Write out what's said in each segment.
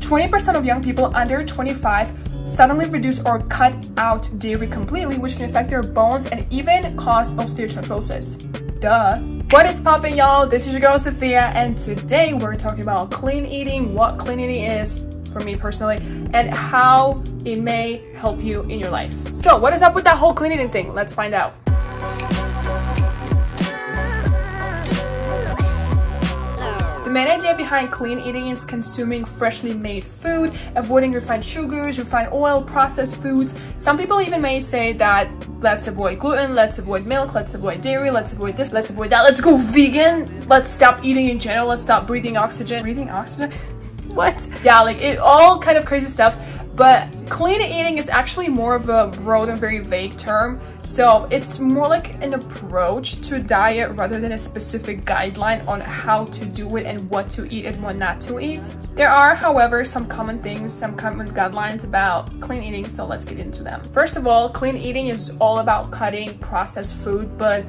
20% of young people under 25 suddenly reduce or cut out dairy completely, which can affect their bones and even cause osteoarthritis. Duh. What is poppin', y'all? This is your girl Sophia, and today we're talking about clean eating, what clean eating is for me personally, and how it may help you in your life. So what is up with that whole clean eating thing? Let's find out. The main idea behind clean eating is consuming freshly made food, avoiding refined sugars, refined oil, processed foods. Some people even may say that let's avoid gluten, let's avoid milk, let's avoid dairy, let's avoid this, let's avoid that, let's go vegan, let's stop eating in general, let's stop breathing oxygen. Breathing oxygen? What? Yeah, like it all kind of crazy stuff. But clean eating is actually more of a broad and very vague term. So it's more like an approach to a diet rather than a specific guideline on how to do it and what to eat and what not to eat. There are, however, some common things, some common guidelines about clean eating, so let's get into them. First of all, clean eating is all about cutting processed food, but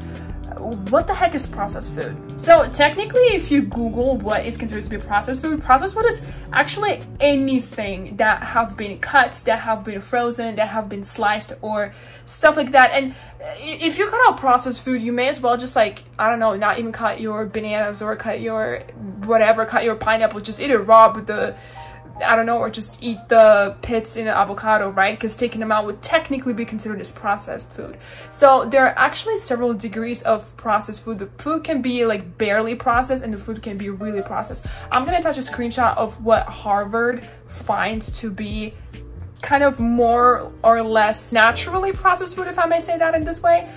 what the heck is processed food? So technically, if you Google what is considered to be processed food is actually anything that have been cut, that have been frozen, that have been sliced or stuff like that. And if you cut out processed food, you may as well just, like, I don't know, not even cut your bananas or cut your whatever, cut your pineapple, just eat it raw with the, I don't know, or just eat the pits in an avocado, right? Because taking them out would technically be considered as processed food. So there are actually several degrees of processed food. The food can be like barely processed and the food can be really processed. I'm gonna attach a screenshot of what Harvard finds to be kind of more or less naturally processed food, if I may say that in this way.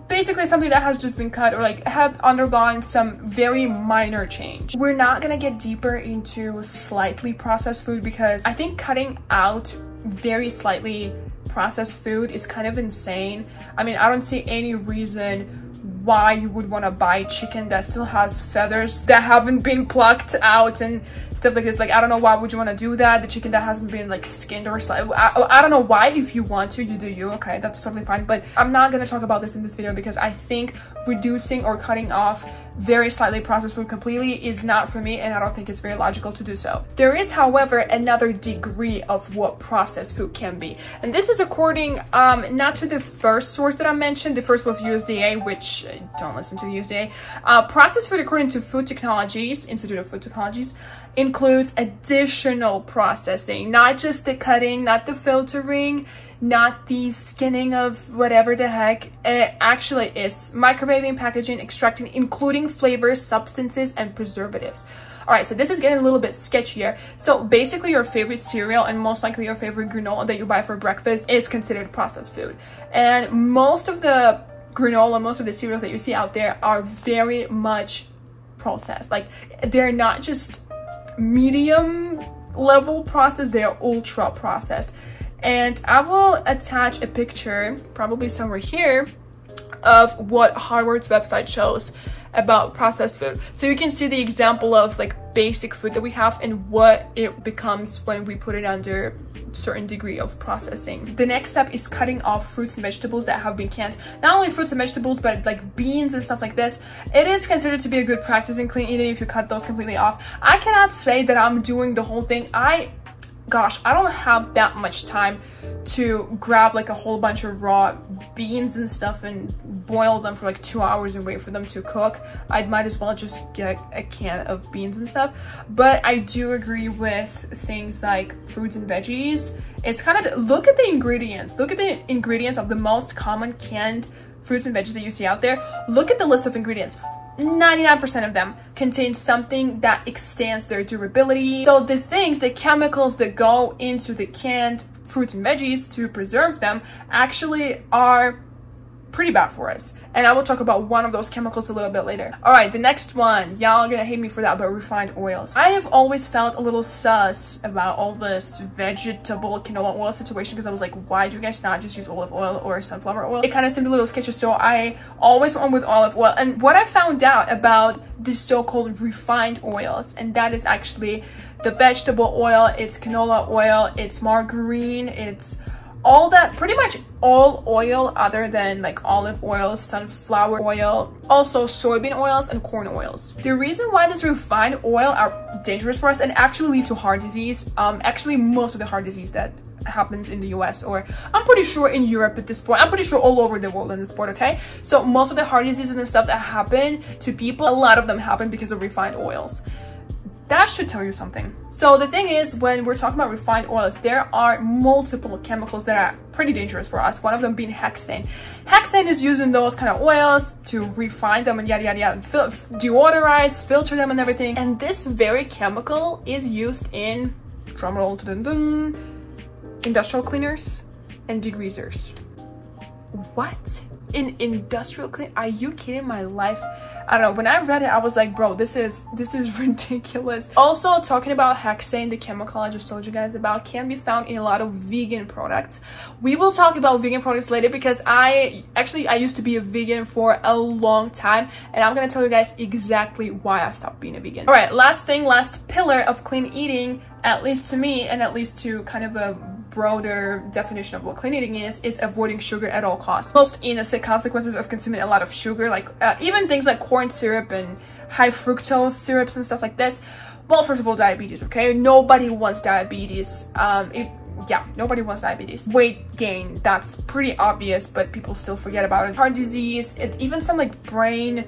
Basically something that has just been cut or like have undergone some very minor change. We're not gonna get deeper into slightly processed food because I think cutting out very slightly processed food is kind of insane. I mean, I don't see any reason why you would want to buy chicken that still has feathers that haven't been plucked out and stuff like this. Like, I don't know, why would you want to do that? The chicken that hasn't been like skinned or something. I don't know why. If you want to, you do you. Okay, that's totally fine. But I'm not going to talk about this in this video because I think reducing or cutting off very slightly processed food completely is not for me, and I don't think it's very logical to do so. There is, however, another degree of what processed food can be, and this is according not to the first source that I mentioned. The first was USDA, which don't listen to USDA. Processed food, according to Food Technologies, Institute of Food Technologies, includes additional processing, not just the cutting, not the filtering, not the skinning of whatever the heck. It actually is microwaving, packaging, extracting, including flavors, substances, and preservatives. All right, so this is getting a little bit sketchier. So basically your favorite cereal and most likely your favorite granola that you buy for breakfast is considered processed food. And most of the granola, most of the cereals that you see out there are very much processed. Like, they're not just medium level processed, they are ultra processed. And I will attach a picture, probably somewhere here, of what Harvard's website shows about processed food. So you can see the example of like basic food that we have and what it becomes when we put it under certain degree of processing. The next step is cutting off fruits and vegetables that have been canned. Not only fruits and vegetables, but like beans and stuff like this. It is considered to be a good practice in clean eating if you cut those completely off. I cannot say that I'm doing the whole thing. Gosh, I don't have that much time to grab like a whole bunch of raw beans and stuff and boil them for like 2 hours and wait for them to cook. I might as well just get a can of beans and stuff. But I do agree with things like fruits and veggies. It's kind of, look at the ingredients. Look at the ingredients of the most common canned fruits and veggies that you see out there. Look at the list of ingredients. 99% of them contain something that extends their durability. So the things, the chemicals that go into the canned fruits and veggies to preserve them actually are pretty bad for us. And I will talk about one of those chemicals a little bit later. All right, the next one, y'all are gonna hate me for that, but refined oils. I have always felt a little sus about all this vegetable canola oil situation because I was like, why do you guys not just use olive oil or sunflower oil? It kind of seemed a little sketchy, so I always went with olive oil. And what I found out about the so-called refined oils, and that is actually the vegetable oil, it's canola oil, it's margarine, it's all that, pretty much all oil other than like olive oil, sunflower oil, also soybean oils and corn oils. The reason why this refined oil are dangerous for us and actually lead to heart disease, actually most of the heart disease that happens in the US, or I'm pretty sure in Europe at this point, I'm pretty sure all over the world in this point, okay? So most of the heart diseases and stuff that happen to people, a lot of them happen because of refined oils. That should tell you something. So the thing is, when we're talking about refined oils, there are multiple chemicals that are pretty dangerous for us. One of them being hexane. Hexane is used in those kind of oils to refine them and yada yada yada, deodorize, filter them and everything. And this very chemical is used in, drumroll, dun dun, industrial cleaners and degreasers. What? In industrial clean? Are you kidding my life? I don't know, when I read it I was like, bro, this is ridiculous. Also, talking about hexane, the chemical I just told you guys about, can be found in a lot of vegan products. We will talk about vegan products later because I used to be a vegan for a long time, and I'm gonna tell you guys exactly why I stopped being a vegan. All right, last pillar of clean eating, at least to me and at least to kind of a broader definition of what clean eating is avoiding sugar at all costs. Most innocent consequences of consuming a lot of sugar, like even things like corn syrup and high fructose syrups and stuff like this. Well, first of all, diabetes, okay? Nobody wants diabetes. Yeah, nobody wants diabetes. Weight gain, that's pretty obvious, but people still forget about it. Heart disease, even some like brain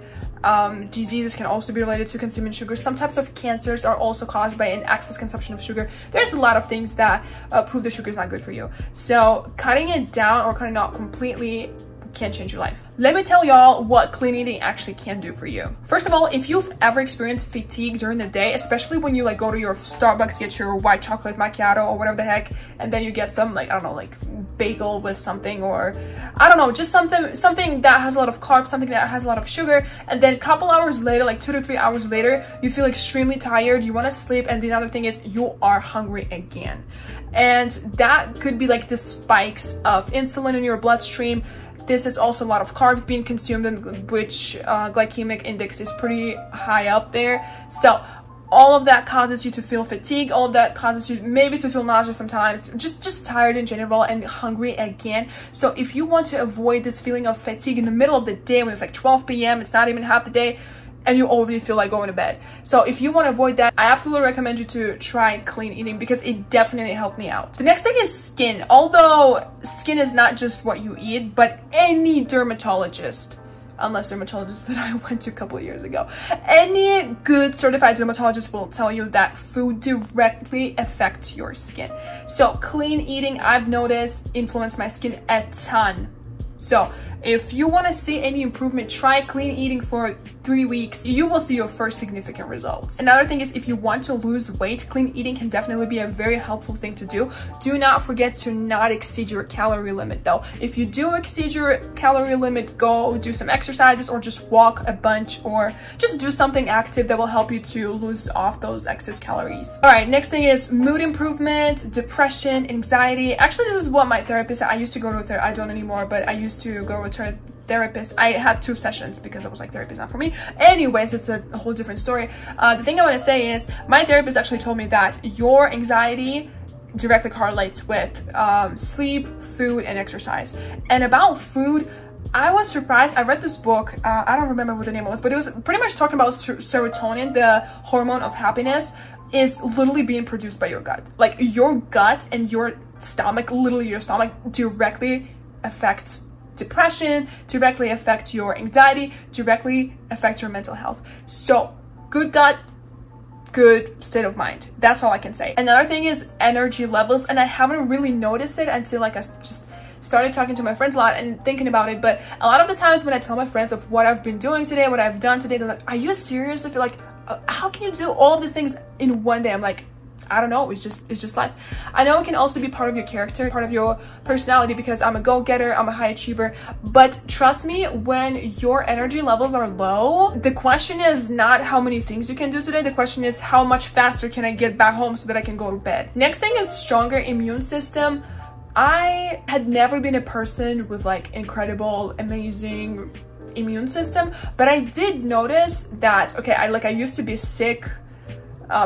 diseases can also be related to consuming sugar. Some types of cancers are also caused by an excess consumption of sugar. There's a lot of things that prove that sugar is not good for you. So cutting it down or cutting it out completely can change your life. Let me tell y'all what clean eating actually can do for you. First of all, if you've ever experienced fatigue during the day, especially when you like go to your Starbucks, get your white chocolate macchiato or whatever the heck, and then you get some like, I don't know, like bagel with something, or I don't know, just something that has a lot of carbs, something that has a lot of sugar, and then a couple hours later, like 2 to 3 hours later, you feel extremely tired, you want to sleep, and the other thing is you are hungry again. And that could be like the spikes of insulin in your bloodstream. This is also a lot of carbs being consumed, in which glycemic index is pretty high up there. So all of that causes you to feel fatigue. All of that causes you maybe to feel nauseous sometimes, just tired in general and hungry again. So if you want to avoid this feeling of fatigue in the middle of the day when it's like 12 p.m., it's not even half the day, and you already feel like going to bed. So if you want to avoid that, I absolutely recommend you to try clean eating because it definitely helped me out. The next thing is skin. Although skin is not just what you eat, but any dermatologist, unless dermatologist that I went to a couple of years ago, any good certified dermatologist will tell you that food directly affects your skin. So clean eating, I've noticed, influenced my skin a ton. So if you want to see any improvement, try clean eating for 3 weeks. You will see your first significant results. Another thing is, if you want to lose weight, clean eating can definitely be a very helpful thing to do. Do not forget to not exceed your calorie limit though. If you do exceed your calorie limit, go do some exercises or just walk a bunch or just do something active that will help you to lose off those excess calories. All right, next thing is mood improvement, depression, anxiety. Actually, this is what my therapist, I used to go to a therapist, I don't anymore, but I used to go to a therapist. I had 2 sessions because I was like, therapy is not for me. Anyways, it's a whole different story. The thing I want to say is my therapist actually told me that your anxiety directly correlates with sleep, food, and exercise. And about food, I was surprised. I read this book, I don't remember what the name was, but it was pretty much talking about serotonin, the hormone of happiness, is literally being produced by your gut. Like your gut and your stomach, literally your stomach, directly affects depression, directly affect your anxiety, directly affect your mental health. So good gut, good state of mind. That's all I can say. Another thing is energy levels, and I haven't really noticed it until like I just started talking to my friends a lot and thinking about it. But a lot of the times when I tell my friends of what I've been doing today, what I've done today, they're like, are you serious? I feel like, how can you do all of these things in one day? I'm like, I don't know, it's just life. I know it can also be part of your character, part of your personality, because I'm a go-getter, I'm a high achiever, but trust me, when your energy levels are low, the question is not how many things you can do today, the question is how much faster can I get back home so that I can go to bed. Next thing is stronger immune system. I had never been a person with like incredible, amazing immune system, but I did notice that, okay, I used to be sick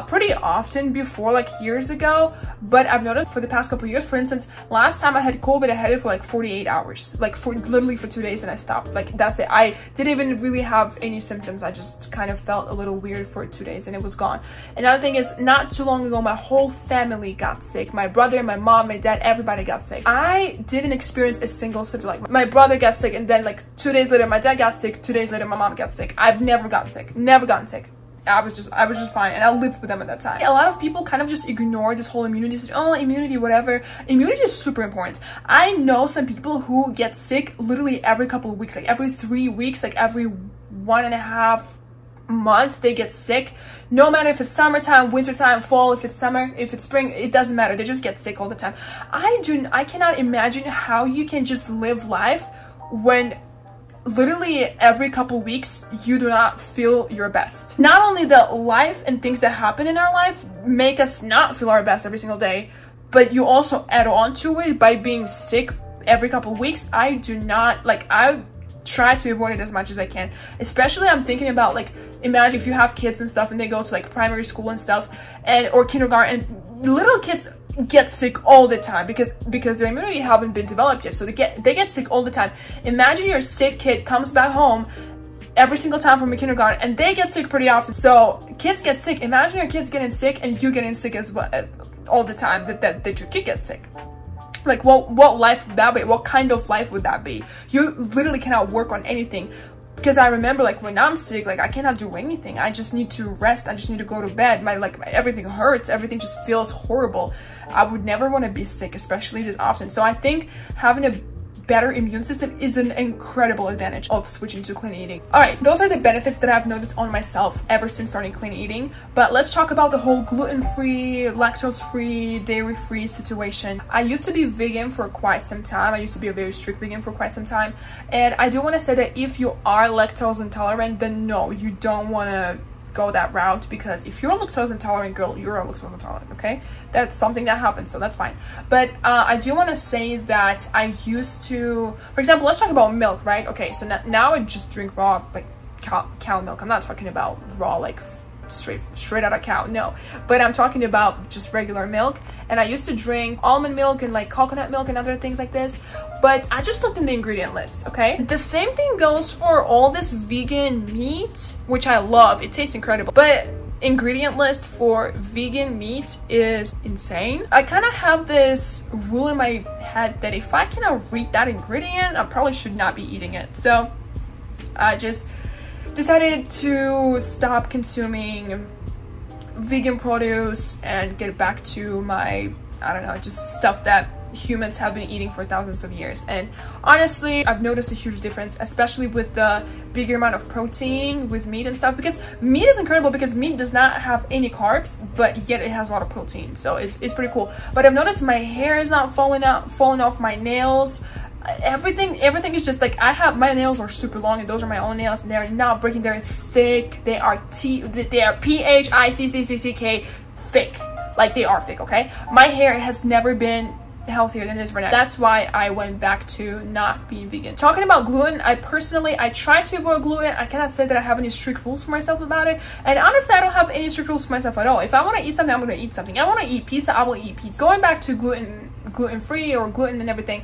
pretty often before, like years ago, but I've noticed for the past couple of years, for instance, last time I had COVID, I had it for like 48 hours, like for literally for 2 days, and I stopped. Like that's it. I didn't even really have any symptoms. I just kind of felt a little weird for 2 days and it was gone. Another thing is, not too long ago, my whole family got sick. My brother, my mom, my dad, everybody got sick. I didn't experience a single symptom. Like my brother got sick, and then like 2 days later my dad got sick, 2 days later my mom got sick. I've never gotten sick, never gotten sick. I was just fine, and I lived with them at that time. A lot of people kind of just ignore this whole immunity, oh, immunity, whatever. Immunity is super important. I know some people who get sick literally every couple of weeks, like every 3 weeks, like every 1.5 months they get sick. No matter if it's summertime, wintertime, fall, if it's summer, if it's spring, it doesn't matter. They just get sick all the time. I cannot imagine how you can just live life when literally every couple weeks you do not feel your best. Not only the life and things that happen in our life make us not feel our best every single day, but you also add on to it by being sick every couple of weeks. I do not, like, I try to avoid it as much as I can. Especially I'm thinking about, like, imagine if you have kids and stuff and they go to like primary school and stuff, and or kindergarten, and little kids get sick all the time because their immunity haven't been developed yet, so they get sick all the time. Imagine your sick kid comes back home every single time from a kindergarten, and they get sick pretty often. So kids get sick. Imagine your kids getting sick and you getting sick as well all the time, that your kid gets sick. Like what life would that be? What kind of life would that be? You literally cannot work on anything. Because I remember, like, when I'm sick, like, I cannot do anything. I just need to rest. I just need to go to bed. Everything hurts. Everything just feels horrible. I would never want to be sick, especially this often. So I think having a better immune system is an incredible advantage of switching to clean eating. All right, those are the benefits that I've noticed on myself ever since starting clean eating. But let's talk about the whole gluten-free, lactose-free, dairy-free situation. I used to be vegan for quite some time. I used to be a very strict vegan for quite some time. And I do want to say that if you are lactose intolerant, then no, you don't want to go that route, because if you're a lactose intolerant girl, you're a lactose intolerant, okay? That's something that happens, so that's fine. But I do want to say that I used to, for example, let's talk about milk, right? Okay, so now I just drink raw, like, cow milk. I'm not talking about raw, like, straight out of cow, no, but I'm talking about just regular milk. And I used to drink almond milk and like coconut milk and other things like this, but I just looked in the ingredient list, okay? The same thing goes for all this vegan meat, which I love. It tastes incredible, but ingredient list for vegan meat is insane. I kind of have this rule in my head that if I cannot read that ingredient, I probably should not be eating it. So I just decided to stop consuming vegan produce and get back to my, I don't know, just stuff that humans have been eating for thousands of years. And honestly, I've noticed a huge difference, especially with the bigger amount of protein with meat and stuff, because meat is incredible, because meat does not have any carbs, but yet it has a lot of protein, so it's pretty cool. But I've noticed my hair is not falling off, my nails, everything is just like, my nails are super long, and those are my own nails, and they're not breaking. They're thick. They are PHICCCK thick. Like, they are thick, okay? My hair has never been healthier than this right now. That's why I went back to not being vegan. Talking about gluten, I try to avoid gluten. I cannot say that I have any strict rules for myself about it, and honestly, I don't have any strict rules for myself at all. If I want to eat something, I'm going to eat something. I want to eat pizza, I will eat pizza. Going back to gluten-free or gluten and everything,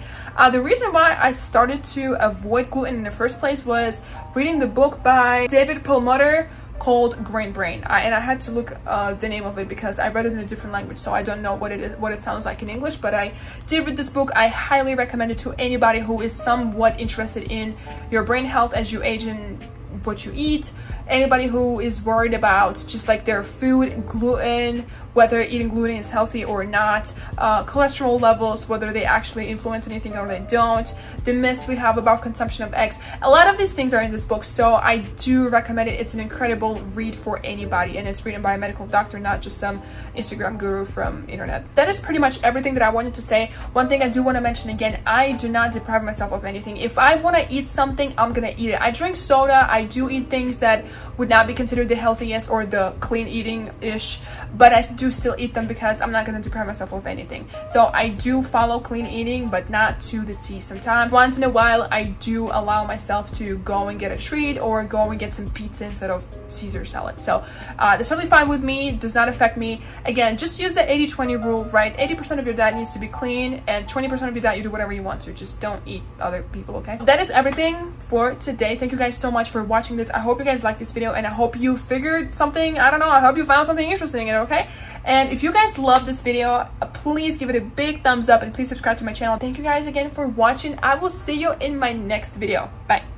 the reason why I started to avoid gluten in the first place was reading the book by David Perlmutter called Grain Brain, and I had to look the name of it because I read it in a different language, so I don't know what it sounds like in English. But I did read this book. I highly recommend it to anybody who is somewhat interested in your brain health as you age and what you eat. Anybody who is worried about just like their food, gluten, whether eating gluten is healthy or not, cholesterol levels, whether they actually influence anything or they don't, the myths we have about consumption of eggs. A lot of these things are in this book, so I do recommend it. It's an incredible read for anybody, and it's written by a medical doctor, not just some Instagram guru from internet. That is pretty much everything that I wanted to say. One thing I do want to mention again, I do not deprive myself of anything. If I want to eat something, I'm gonna eat it. I drink soda, I do eat things that would not be considered the healthiest or the clean eating-ish, but I do still eat them because I'm not going to deprive myself of anything. So I do follow clean eating, but not to the T. Sometimes once in a while I do allow myself to go and get a treat or go and get some pizza instead of Caesar salad. So that's totally fine with me, does not affect me. Again, just use the 80-20 rule, right? 80% of your diet needs to be clean, and 20% of your diet you do whatever you want to. Just don't eat other people, okay? That is everything for today. Thank you guys so much for watching this. I hope you guys liked this video, and I hope you figured something, I don't know, I hope you found something interesting in it, okay? And if you guys love this video, please give it a big thumbs up and please subscribe to my channel. Thank you guys again for watching. I will see you in my next video. Bye.